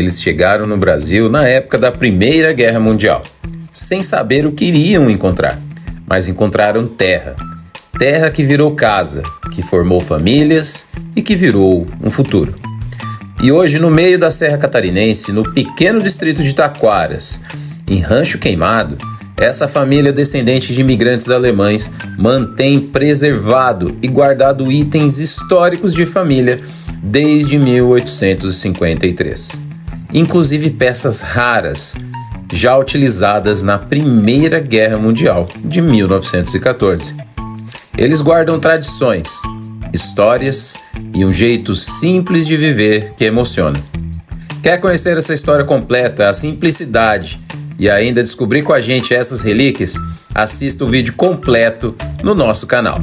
Eles chegaram no Brasil na época da Primeira Guerra Mundial, sem saber o que iriam encontrar, mas encontraram terra. Terra que virou casa, que formou famílias e que virou um futuro. E hoje, no meio da Serra Catarinense, no pequeno distrito de Taquaras, em Rancho Queimado, essa família descendente de imigrantes alemães mantém preservado e guardado itens históricos de família desde 1853. Inclusive peças raras, já utilizadas na Primeira Guerra Mundial de 1914. Eles guardam tradições, histórias e um jeito simples de viver que emociona. Quer conhecer essa história completa, a simplicidade e ainda descobrir com a gente essas relíquias? Assista o vídeo completo no nosso canal.